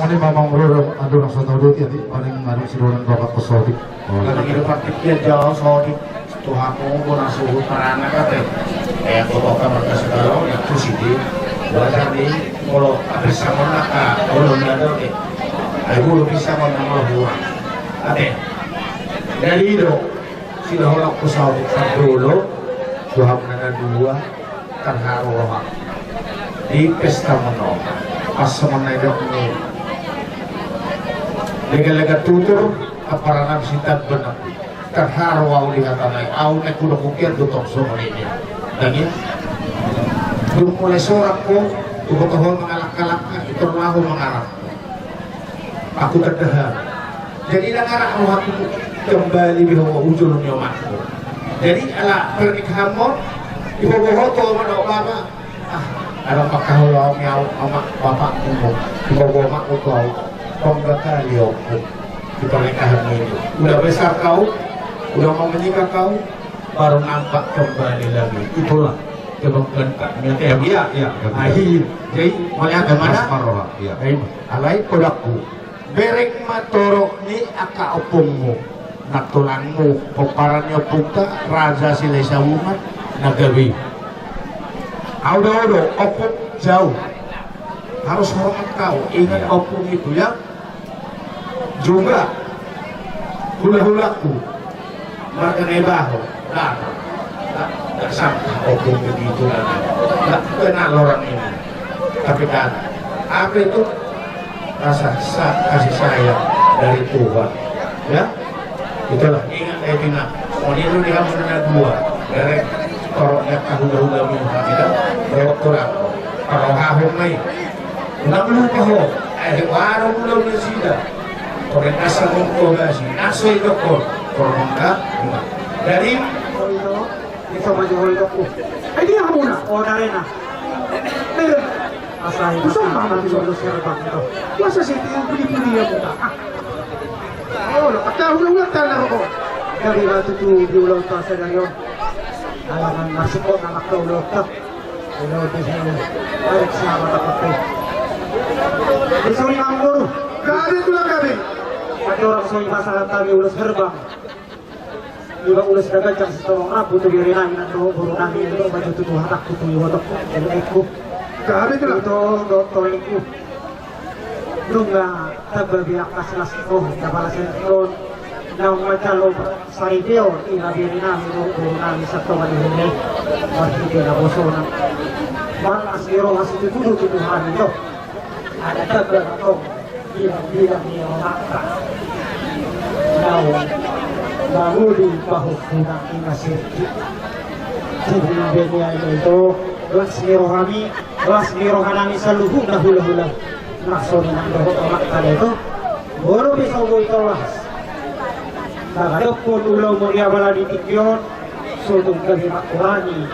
ini mamang bro, aduh rasa tahu dulu ya, paling ngarik siluran bapak kesodik. Lagi depan pikir jauh sodik, Tuhan pun nasuh para anak kata, aku bakal berkasih kalau yang positif, belajar di kalau bisa menaka, kalau ada deh, aku bisa menambah buah, ada. Dari itu, sudah orang kesodik dulu, Tuhan ada dua terharu di pesta menong, pas semenedok ini. Lega-lega tutur aparangan sintat benar terharu au lihat anai au nek kuda kukir tutup semua ini dan ya belum mulai sorak ko tubuh tohol mengalak-alak itu lahu mengarah aku terdahar jadi dengar aku kembali bihawa ujul nyomakku jadi ala pernikahanmu ibu-ibu to mana lama ada pakah ulau miau amak bapak ibu ibu-ibu mak ukau pembakar di pernikahan ini udah besar kau udah mau menikah kau baru nampak kembali lagi itulah kebanggaan iya akhir jadi melihat mana iya alai kodakku berek matorok ni aka opungmu natulangmu peparannya pungka raja silesa umat nagawi audo opung jauh harus hormat kau ingat opung itu ya juga hula-hulaku marga baho tak sampai opung begitu tak kenal orang ini tapi kan apa itu rasa kasih sayang dari Tuhan ya itulah ingat Etina mau itu dia benar dua dari koroknya hula-hula minta tidak lewat kurang kalau hahum mai nggak perlu paho warung belum disida Koren asal mengkobasi, asal itu korongka dari itu maju itu dia muna orang na asal itu sama di luar serban itu masa sih yang pudi-pudi ya muka oh kata ulang tanah kok dari waktu itu di ulang tahun sedang alaman masuk kok anak kau ulang di sini tarik sama takutnya disuruh nganggur gak ada tuh lah kami ada orang soal masalah kami ulus gerbang juga ulus dagang jam setengah rabu tuh biarin angin atau buru nangin itu baju tuh hatak tuh yotok jadi aku gak ada tuh lah dokter itu belum nggak terberbiak kelas itu dapat sentrol nang macam sari dia ina biarin angin buru nangin setengah di sini masih dia bosona mana asiro masih tuh Tuhan itu ada tegang atau bilang dia mata naon baru di bahu kurang ingasir jadi itu lasmi rohani seluruh hula-hula maksudnya bahwa omak kali itu baru bisa boitolas nah ada pun ulau mulia bala di tikyon sudung kelima kurani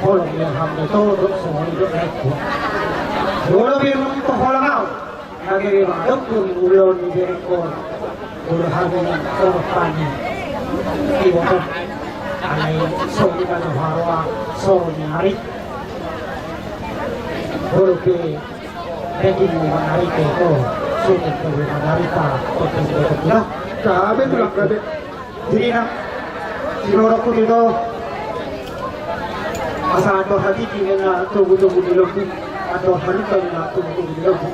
kalau dia hamil itu semua itu aku baru bilang itu halau lagi ada pun ulau di berikut berharga terpani ibu alai sobi kan harwa sobi hari berke bagi hari itu sobi kan hari ta untuk itu kabe tu kabe jadi nak silorok itu asal atau hati kita tunggu di loku atau hari kita tunggu di loku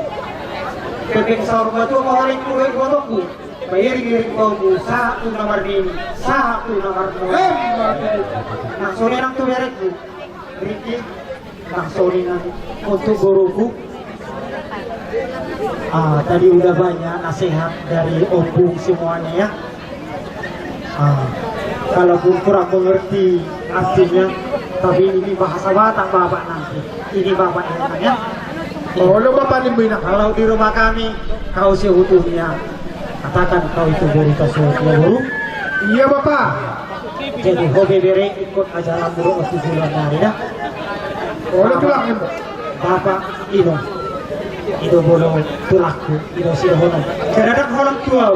ketika sarung itu orang itu bodohku bayar kau satu nomor ini satu nomor nah sore nang tu beres tu Riki nah sore nang untuk guruku tadi udah banyak nasihat dari opung semuanya ya kalau kurang mengerti artinya tapi ini bahasa bapak nanti ini bapak yang nanya Kalau bapak ni bina kalau di rumah kami kau seutuhnya katakan kau itu berita seluruh iya bapak jadi hobi bere ikut ajaran buruk waktu bulan hari dah boleh tulang ni bapak itu bolong tulakku itu sih hono kadang orang tua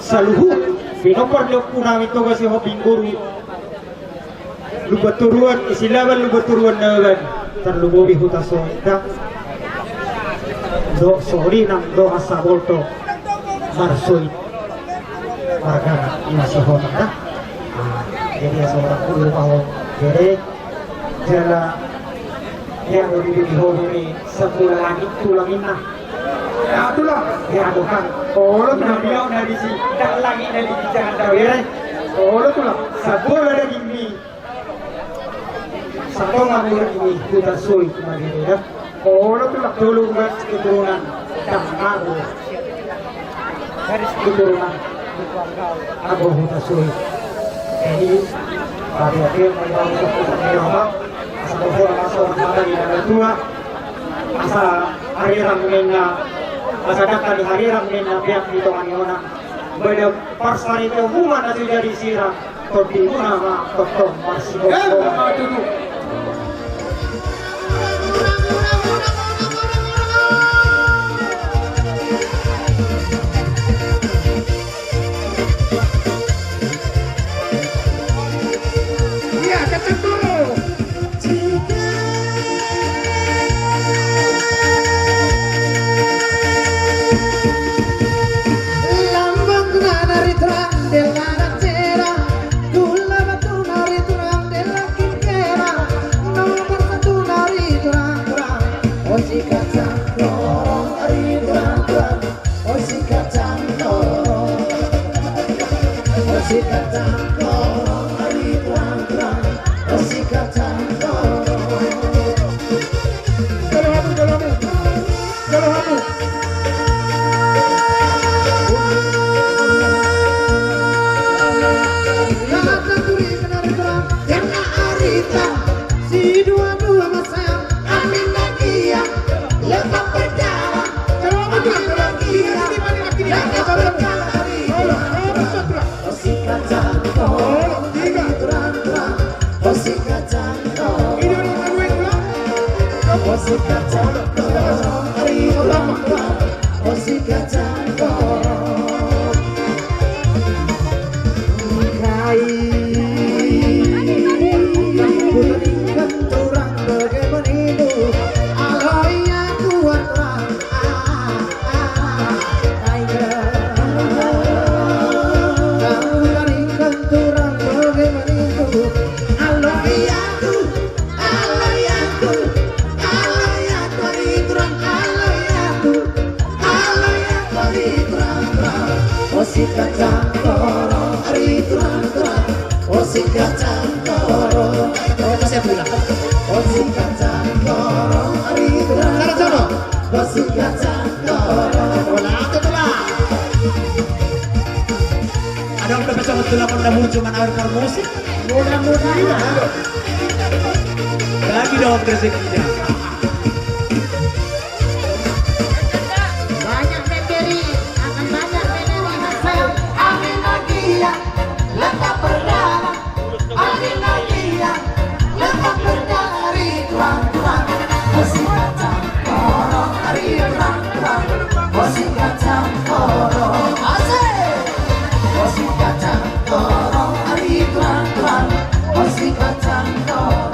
seluruh binopor lo kuna itu kasih hobi guru lupa turuan isilawan lupa turuan nawan terlalu hobi hutaso kita do sohrinang do asabolto marsoy margana inasihota na. Jadi seorang guru mau jadi jala yang lebih dihormati sebulan langit tulangin nah. Ya itulah ya bukan. Orang nabiau dari si tak lagi dari jangan dawere. Orang itulah sebulan lagi ini. Satu ngambil ini kita sulit lagi ya. Orang itulah dulu buat keturunan dan aku garis keturunan aku kita sulit. Jadi pada akhir menjawab keputusan Allah asal masuk hari yang tua asal hari ramenya asal kali hari ramenya pihak di tangan orang beda pasar itu hubungan itu jadi sirah topi nama tokoh masih lagi dong rezekinya. Banyak memberi, akan banyak menerima hasil. Amin lagi ya, letak berdana. Amin lagi ya, letak berdana. Hari tuan-tuan, musik kacang korong. Hari tuan-tuan, musik kacang korong. Asik, musik kacang korong. Hari tuan-tuan, musik kacang korong.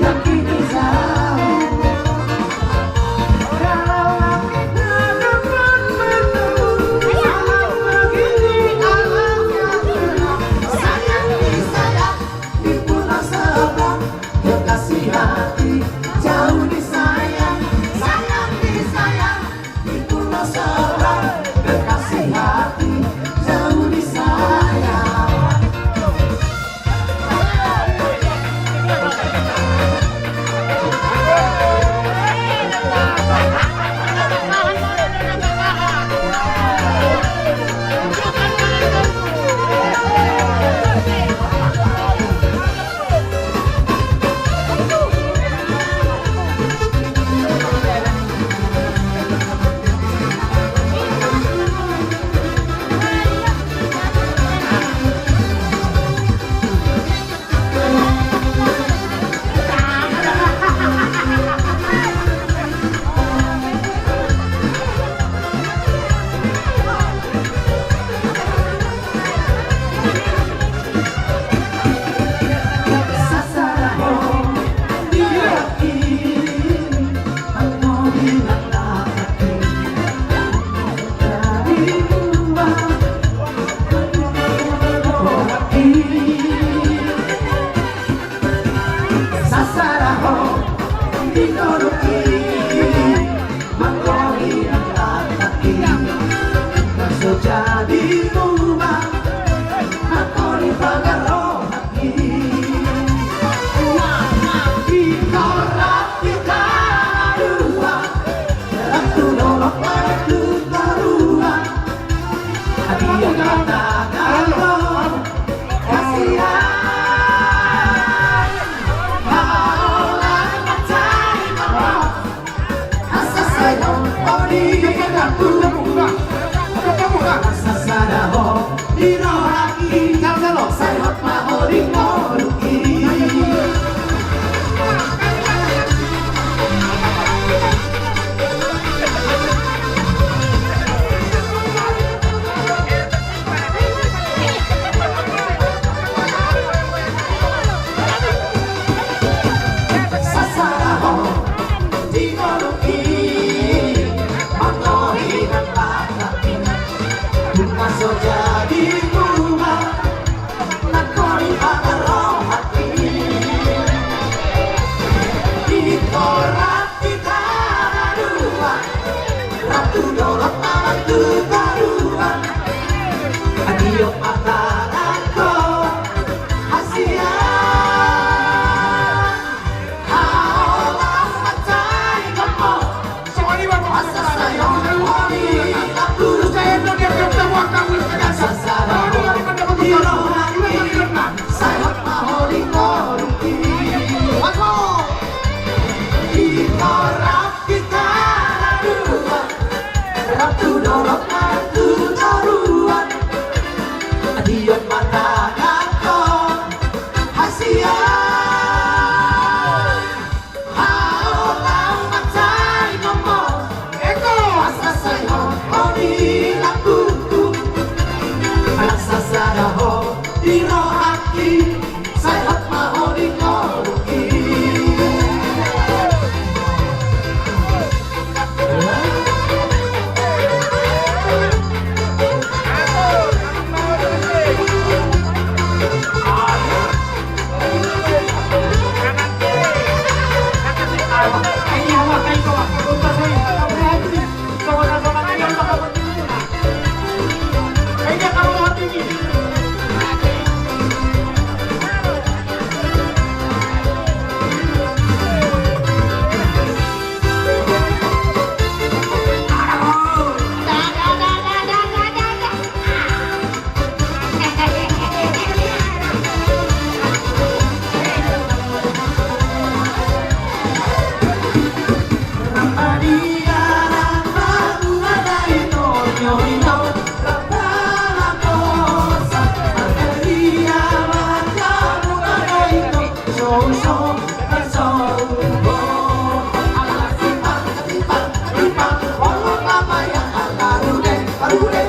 yang kini jauh. Kalau langit dapat menunggu, alam begini alamnya gelap. Sayang disayang di pulau seberang, kekasih hati jauh disayang. Sayang disayang di pulau seberang, kekasih hati jauh disayang. Jadi rumah aku di pagar rohani, dikorak kita dua, aku nolok aku taruhan, dia katakan lo kasihan, kaulah mencari maaf, asa saya oh dia aku. Sasaraho dirohaki sayot maho dikoluki. Sasaraho dikoluki mangohi dan pakaki. Masuk jadi rumah, nakoni pagar rohati, dikorak kita dua, ratu dolok alam ketaruhan, adio mataranko hasian, kaulah macai kamu, asa sayang wali aku sayot maho dikoluki. Dikorak kita dua, ratu dolok aku taruhan, adiot mata aku hasian, kaulah macai ngomong asa sayot oni lakuku. Sasaraho dirohaki sayot maho dikoluki. Rude,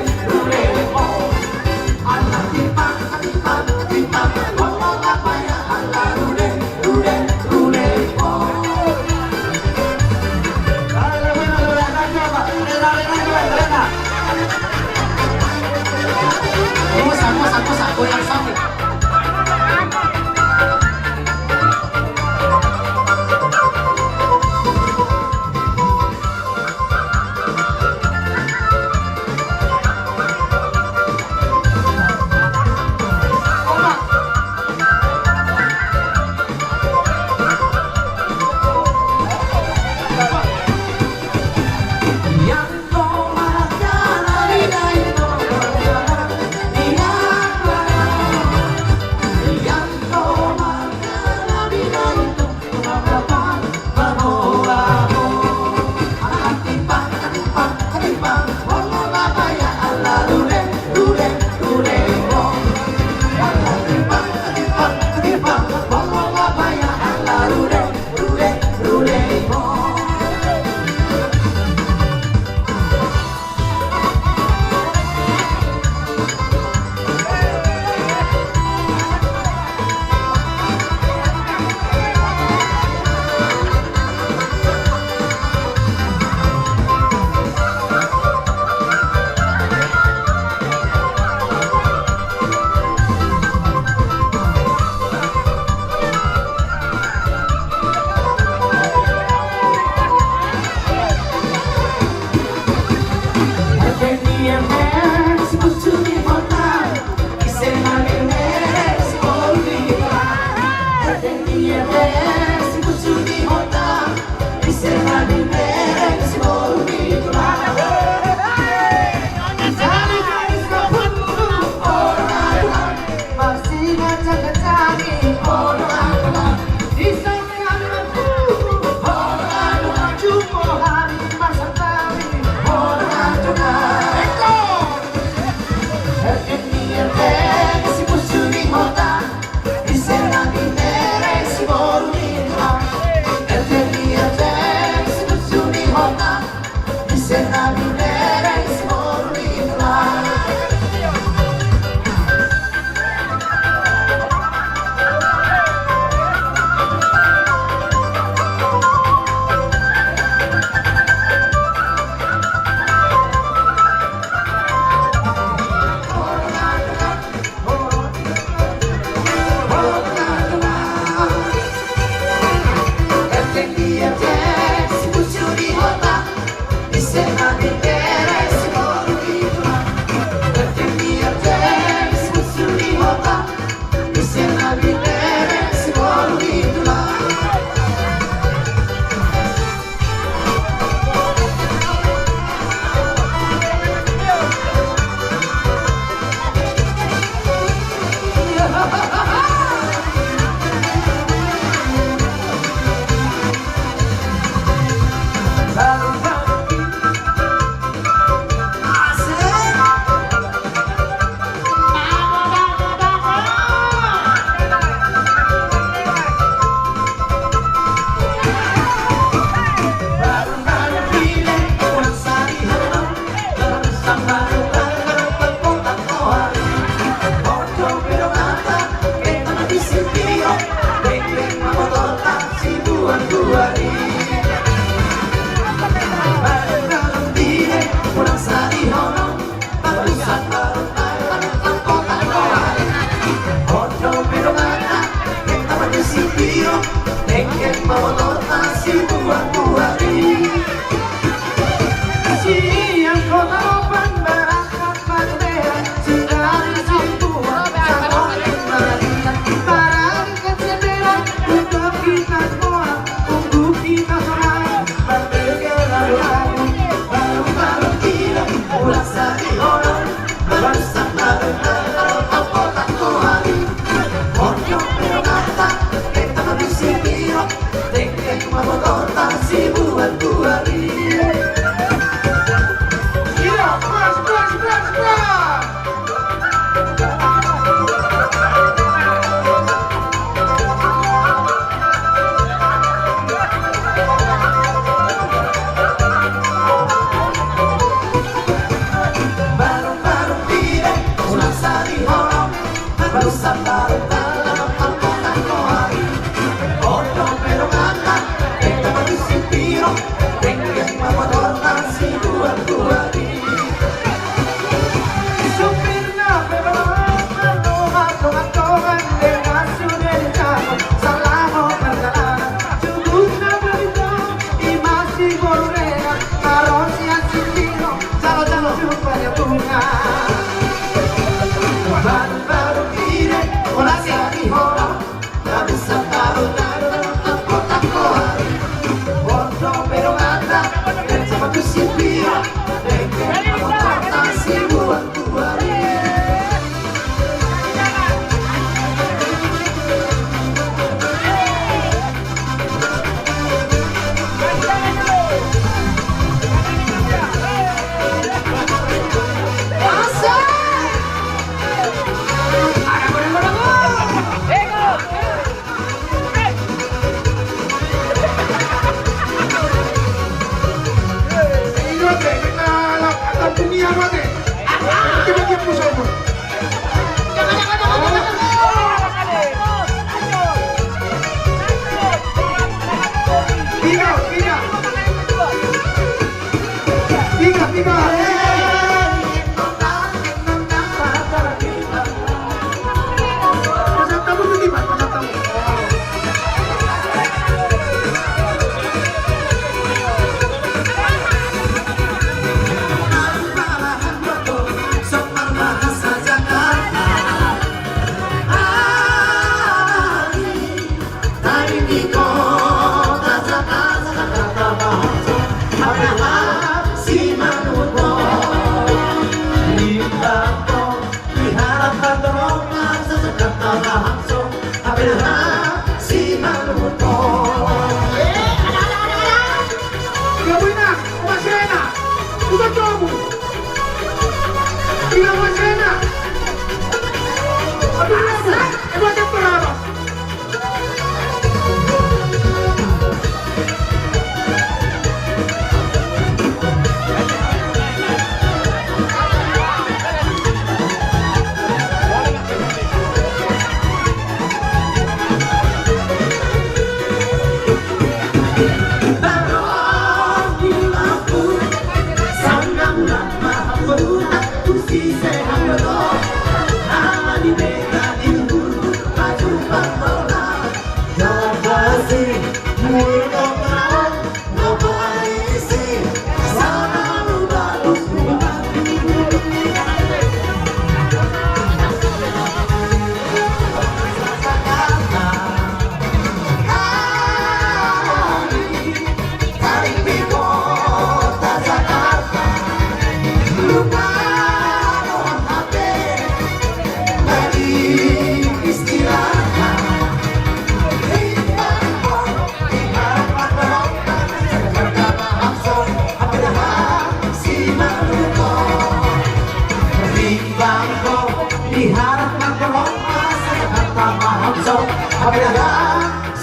beda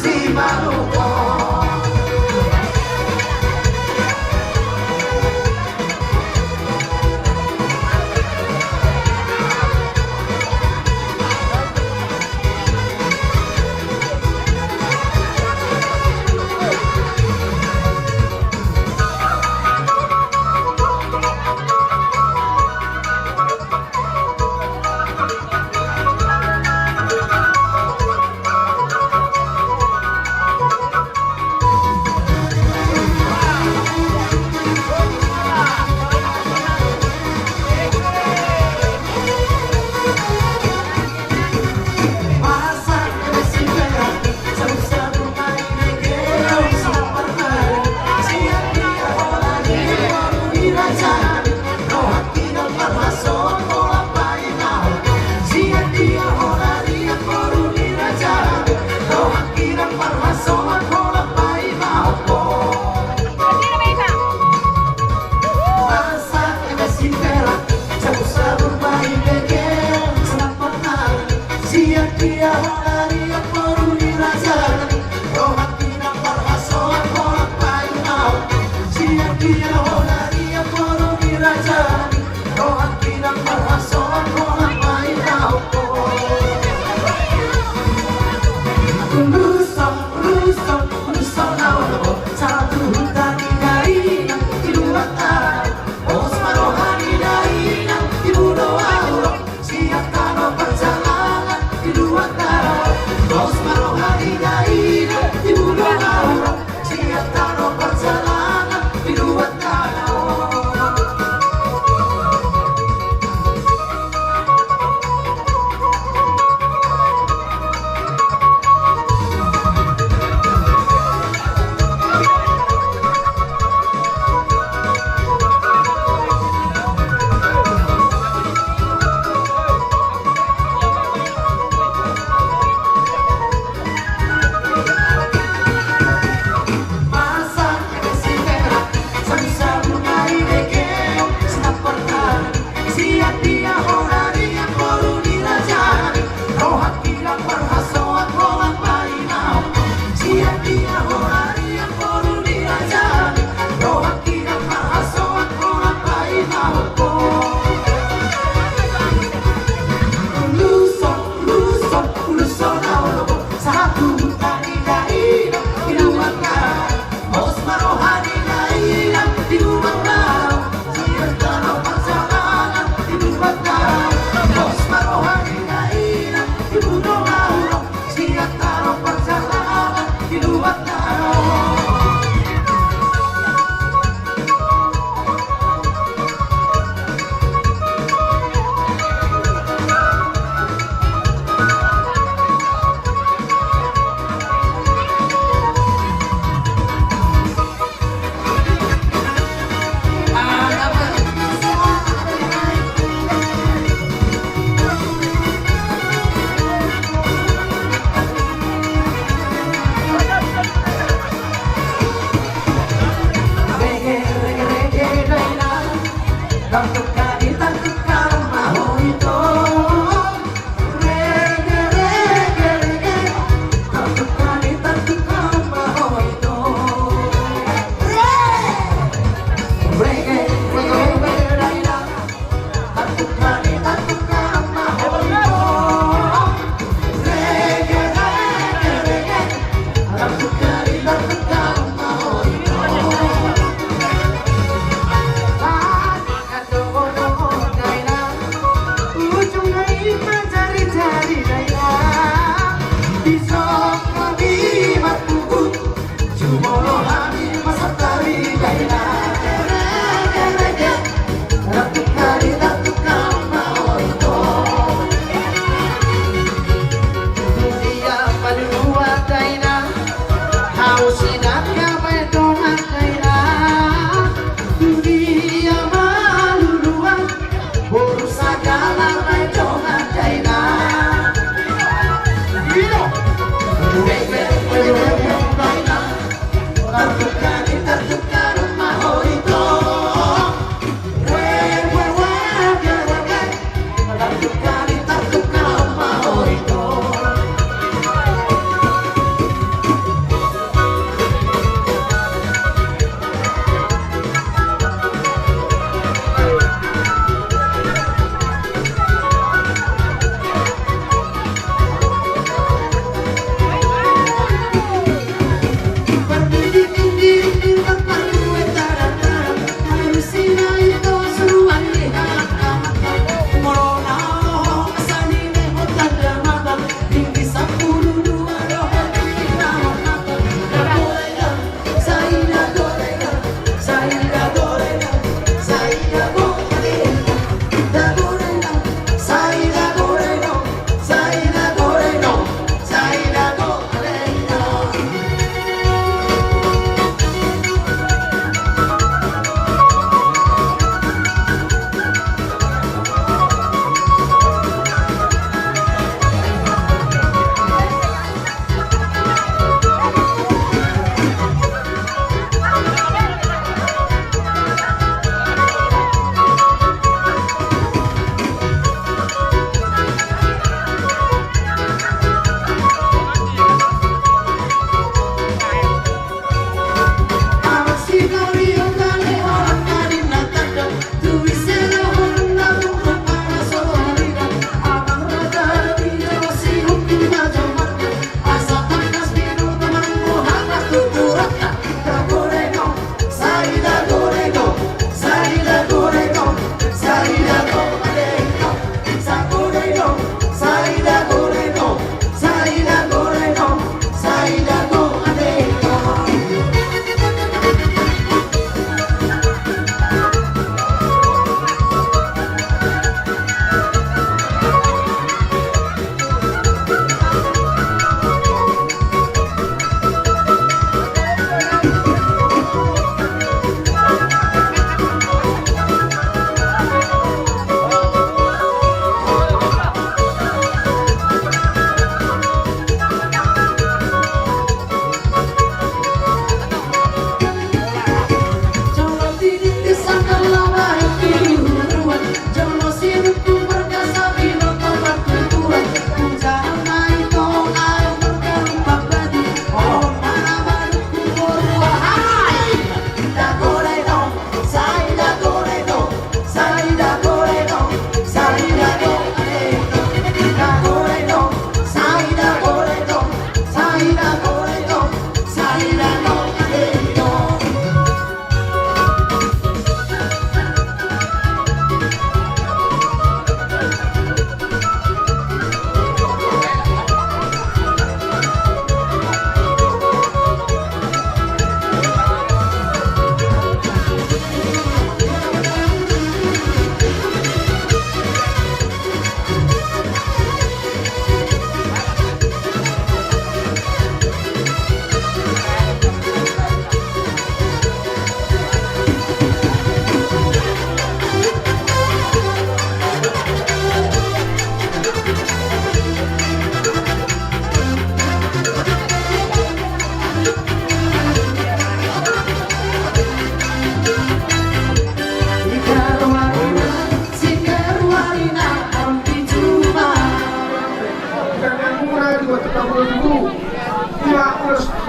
si manuko.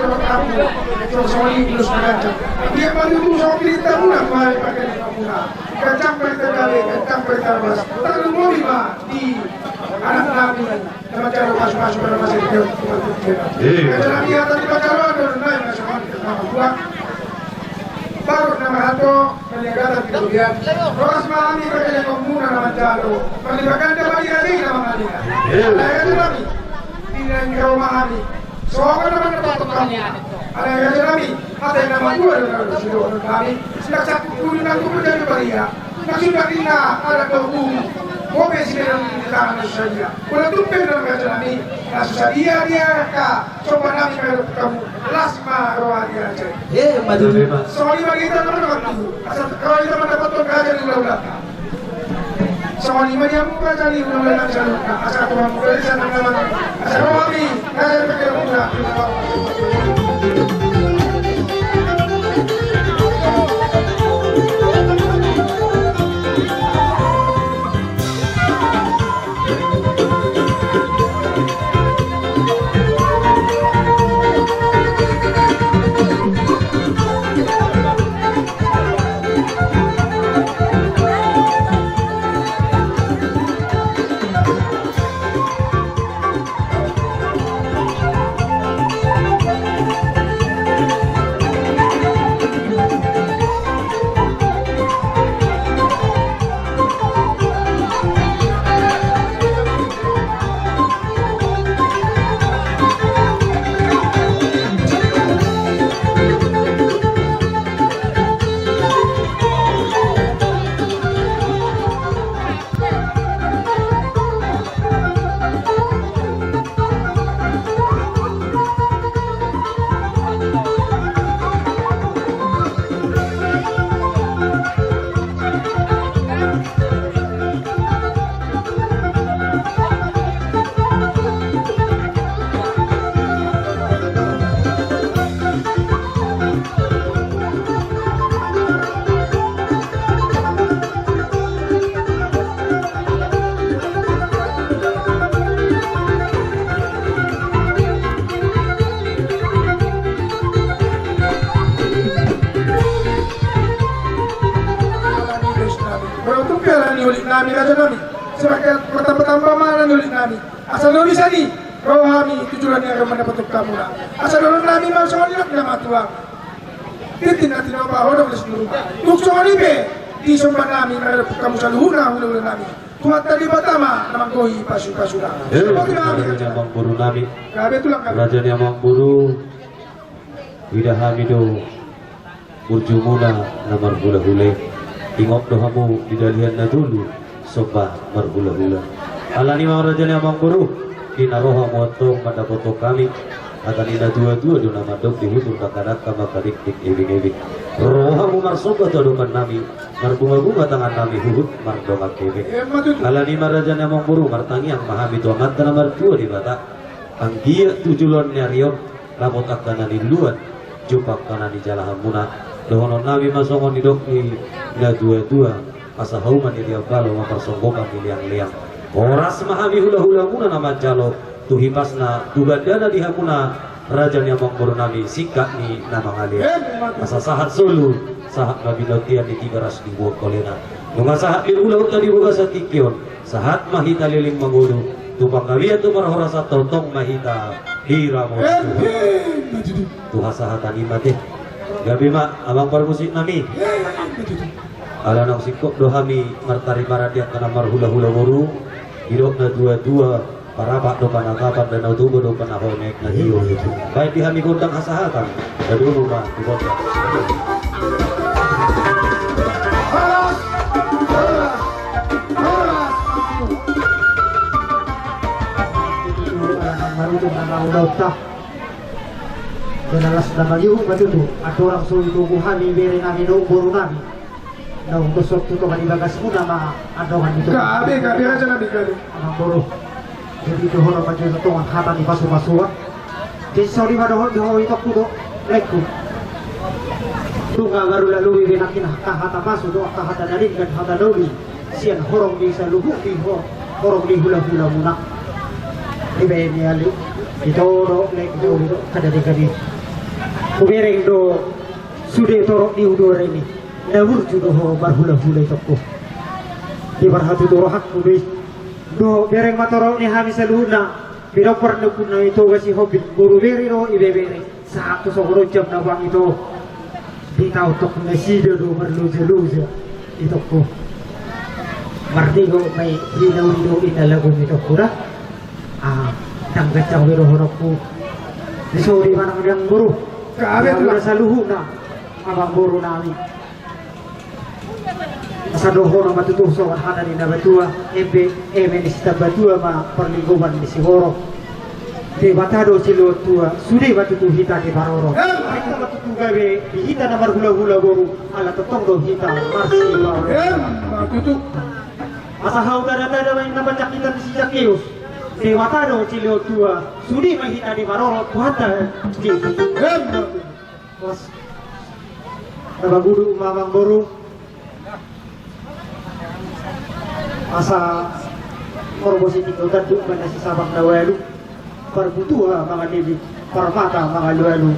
seorang abu, seorang iblis berkacang. Dia malu sama berita mula, mari pakai mula. Kacang berita kali, kacang berita bas. Tak mau lima di anak nabi. Nama cara masuk pada masa itu. Kacang nabi atas di pacaran dan naik masuk nama buat. Baru nama satu menjaga kemudian. Rokas malam ini pakai komuna nama jalo. Melibatkan dapat dikasih nama Madinah. Kacang nabi. Tidak kau mahami. Soalnya nama tetap kami. Ada yang kami. Ada yang nama dua dan sudah kami. Sejak satu bulan aku menjadi baria. Sudah kita ada kau. Kau besi dalam tangan saja. Kalau tumpeng dalam kaca kami. Susah dia kak. Coba kami kamu. Lasma roh dia aja. Maju. Soalnya bagi kita teman-teman itu. Asal kalau kita mendapatkan kaca di ulang-ulang. Soalnya dia muka cari ulang-ulang jalur. Asal Tuhan muka di sana teman. Asal kami kaca pakai muka. Ulit nami kaca nami sebagai pertama-tama mana ulit nami asal nulis tadi roh kami tujuan yang akan mendapat kamu lah asal nulis nami mau soal ini nama tuang titin nanti nama orang boleh seluruh tuk soal ini di sumber nami mendapat kamu saluhuna ulit nami Tuhan tadi pertama nama koi pasu-pasuna Raja Amang Buru nami kabe tulang kabe Raja Amang Buru Widah Hamido Burjumuna namar hula-hula Tingok dohamu di dalihan na dulu Soba marhula-hula Alani mga Raja Amang Buru Kinaroha mo itong madapoto kami At anina dua-dua doon na madog di hutong nakanak ka makaliktik ibig-ibig Roha mo marsoba talukan nami Marbunga-bunga tangan nami huhut mardongat ibig Alani mga Raja Amang Buru Martangi ang mahamito ang na martua di bata Ang giya tujulan niya riyon Lapot ak na niluan Jupak ka na ni jalahan muna Dohonon nabi masongon ni dokni na dua-dua asa hauman ni diabalo maparsonggokan ni liang-liang oras mahami hula-hula muna nama jalo tuhipas na tugandana dihamuna Raja ni Amang Buru nami sikak ni nama ngalian asa sahat solo sahat mabinotian di 300 dibuat kolena nunga sahat birulau tadi buka sa tikyon sahat mahita liling mangudu tupang kalian tu marahora sa totong mahita hiramo tuha sahat animate gabi mak abang permusik nami ala nang sikok dohami martari maradiak kana marhula-hula boru hidup na dua-dua parabak do panagapan dan autubo do panahonek na hiyo baik dihami gondang hasahatan dari rumah di kota Benalas na mayu matutu ato orang so itubuhan ni bere nami no buru nami no gosok tu kami bagas muna ma adongan itu kabe aja nabi kabe ang buru jadi itu hono maju itu ang hata ni pasu-pasuan jadi sorry madohon doho itu kudo leku tunga baru lalu binakin hata pasu do hata dalin dan hata doli sian horong di saluhu di horong di hula-hula muna ibe ni ali itu do lek do kada kubereng do sude torok di udara ini nawur judo ho barhula-hula toko di barhatu do hakku do bereng matoro ni hami saluna biro perlu kuna itu gasi hobi guru beri do ibebere satu sokoro jam na bang itu di tau tok ngasi do berluza-luza itu ko mardigo may hinaw-hinaw inalago nito kura tanggacang biro horokku disuri manang yang guru kami sa luhu na abang guru namin sa doho na matutuso at hanan ni na batua eme ni sita batua ma perlingkuman ni si horo di batado silo tua sudi batutu hita di baroro kita batutu gawe di hita na marhula-hula guru ala totong do hita marsi baroro asa hauda na may nabacakitan si Jakius di batado silo tua sudi mahita di baroro tuhata di was nabagudu mamang guru asa korbosi tiko tadu mana si sabak nawalu perbutuha mga debi parmata mga lualu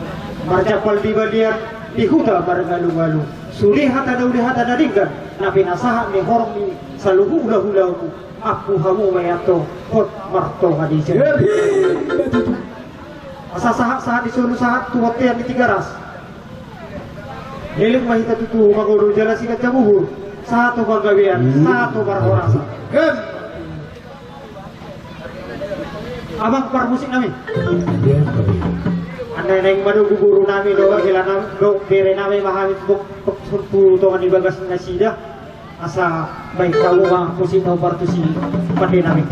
marjapal di balian di huta bargalu-galu sulihata na ulihata na ringgan na pinasaha ni hormi sa luhula-hula ko aku hamu mayato hot marto hadisya asa sahat di sulu sahat tuwat yan di tigaras niling mahita tutu maguro jala sikat jamuhur satu pagawian, satu barhorasa. Abang permusik nami. Anda yang madu guru nami do gila nami do bere nami mahamit buk pu to ani bagas nasida asa baik kamu mah musik no partusi pande nami.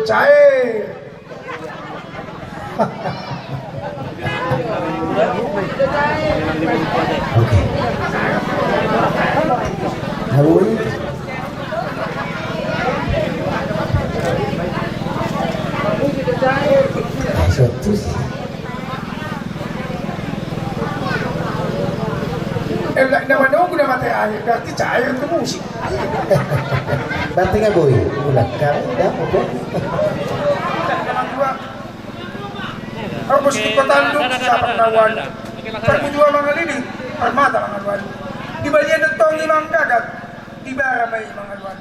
Cair. Oke. Hawui. Satu. Naman daw ko na matay ayo, berarti cair itu musik. Berarti nggak boy, ulang kali dah apa? Naman dua. Harus dipatanduk sa pagnawan. Pag dua mga lili, armada mga luwan. Di ba yan nagtong limang kagat? Di ba ramay mga luwan?